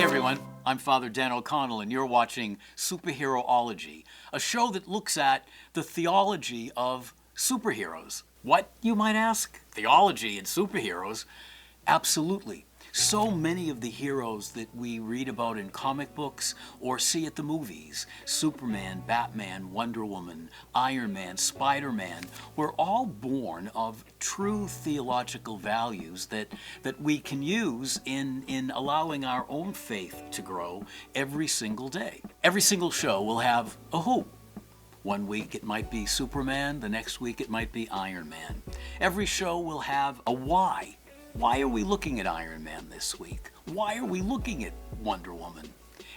everyone, I'm Father Dan O'Connell and you're watching Superherology, a show that looks at the theology of superheroes. What, you might ask? Theology and superheroes? Absolutely. So many of the heroes that we read about in comic books or see at the movies, Superman, Batman, Wonder Woman, Iron Man, Spider-Man, were all born of true theological values that we can use in allowing our own faith to grow every single day. Every single show will have a who. One week it might be Superman, the next week it might be Iron Man. Every show will have a why. Why are we looking at Iron Man this week? Why are we looking at Wonder Woman?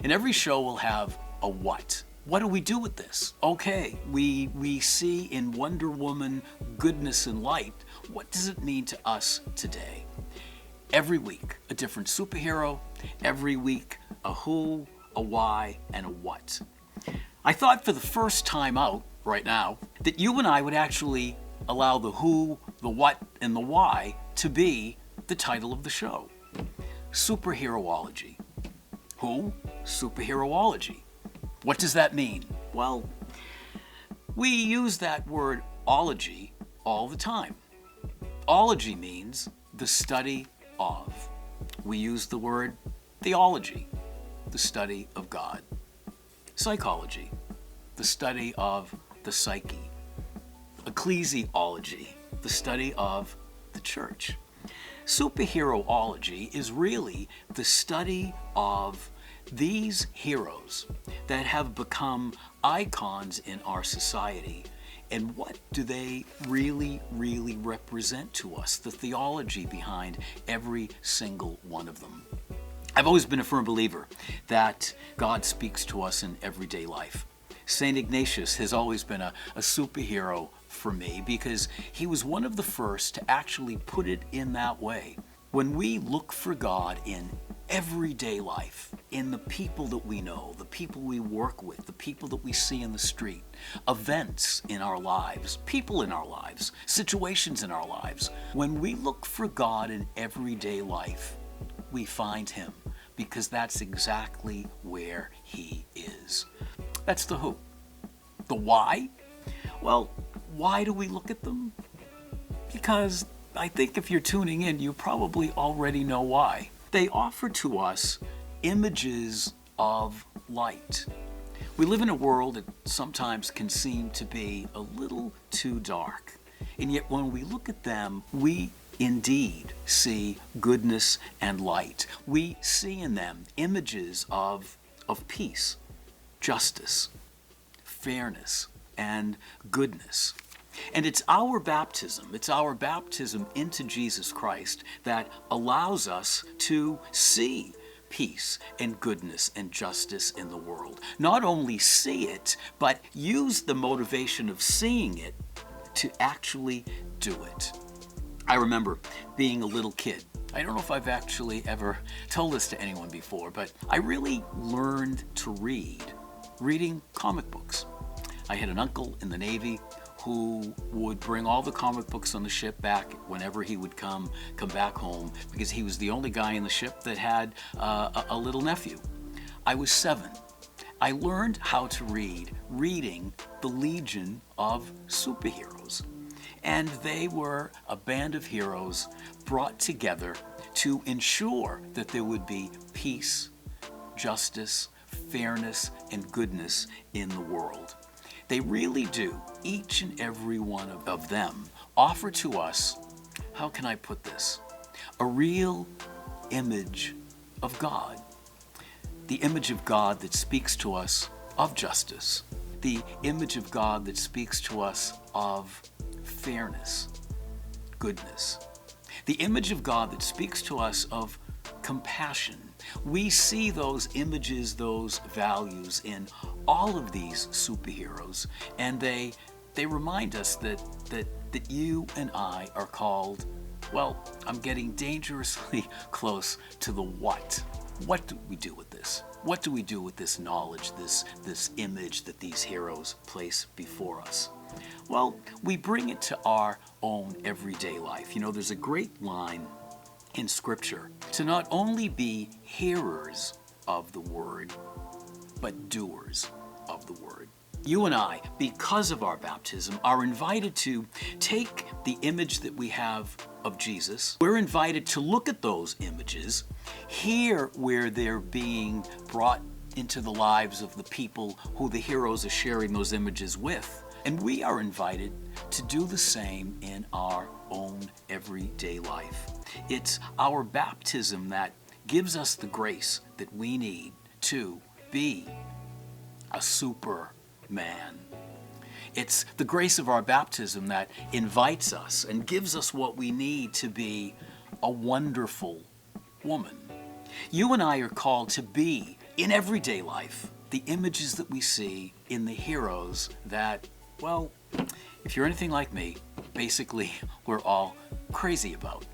And every show will have a what. What do we do with this? Okay, we see in Wonder Woman goodness and light. What does it mean to us today? Every week, a different superhero. Every week, a who, a why, and a what. I thought for the first time out right now that you and I would actually allow the who, the what, and the why to be the title of the show. Superherology. Who? Superherology. What does that mean? Well, we use that word ology all the time. Ology means the study of. We use the word theology, the study of God. Psychology, the study of the psyche. Ecclesiology, the study of the church. Superherology is really the study of these heroes that have become icons in our society, and what do they really represent to us, the theology behind every single one of them. I've always been a firm believer that God speaks to us in everyday life. St. Ignatius has always been a superhero for me because he was one of the first to actually put it in that way. When we look for God in everyday life, in the people that we know, the people we work with, the people that we see in the street, events in our lives, people in our lives, situations in our lives, when we look for God in everyday life, we find him because that's exactly where he is. That's the who. The why? Well, why do we look at them? Because I think if you're tuning in, you probably already know why. They offer to us images of light. We live in a world that sometimes can seem to be a little too dark. And yet when we look at them, we indeed see goodness and light. We see in them images of peace, justice, fairness, and goodness. And it's our baptism into Jesus Christ that allows us to see peace and goodness and justice in the world. Not only see it, but use the motivation of seeing it to actually do it. I remember being a little kid. I don't know if I've actually ever told this to anyone before, but I really learned to reading comic books. I had an uncle in the Navy who would bring all the comic books on the ship back whenever he would come back home because he was the only guy in the ship that had a little nephew. I was 7. I learned how to reading the Legion of Superheroes. And they were a band of heroes brought together to ensure that there would be peace, justice, fairness, and goodness in the world. They really do, each and every one of them, offer to us, how can I put this, a real image of God. The image of God that speaks to us of justice. The image of God that speaks to us of fairness, goodness. The image of God that speaks to us of compassion. We see those images, those values in all of these superheroes, and they remind us that you and I are called, well, I'm getting dangerously close to the what. What do we do with this? What do we do with this knowledge, this image that these heroes place before us? Well, we bring it to our own everyday life. You know, there's a great line in Scripture to not only be hearers of the word, but doers of the word. You and I, because of our baptism, are invited to take the image that we have of Jesus. We're invited to look at those images, hear where they're being brought into the lives of the people who the heroes are sharing those images with. And we are invited to do the same in our own everyday life. It's our baptism that gives us the grace that we need to be a superman. It's the grace of our baptism that invites us and gives us what we need to be a wonderful woman. You and I are called to be, in everyday life, the images that we see in the heroes that, well, if you're anything like me, basically we're all crazy about,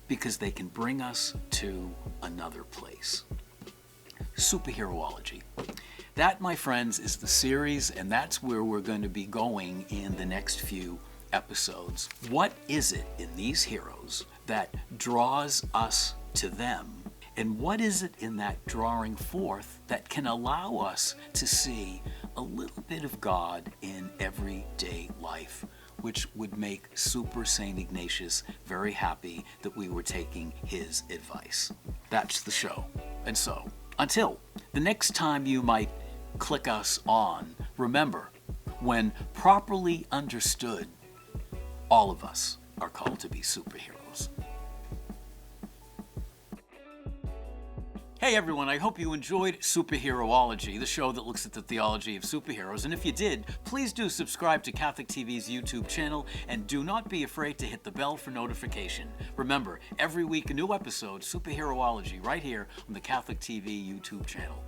because they can bring us to another place. Superherology. That, my friends, is the series, and that's where we're going to be going in the next few episodes. What is it in these heroes that draws us to them? And what is it in that drawing forth that can allow us to see a little bit of God in everyday life, which would make Super Saint Ignatius very happy that we were taking his advice? That's the show. And so, until the next time you might click us on, remember, when properly understood, all of us are called to be superheroes. Hey everyone, I hope you enjoyed Superherology, the show that looks at the theology of superheroes. And if you did, please do subscribe to Catholic TV's YouTube channel, and do not be afraid to hit the bell for notification. Remember, every week a new episode, Superherology, right here on the Catholic TV YouTube channel.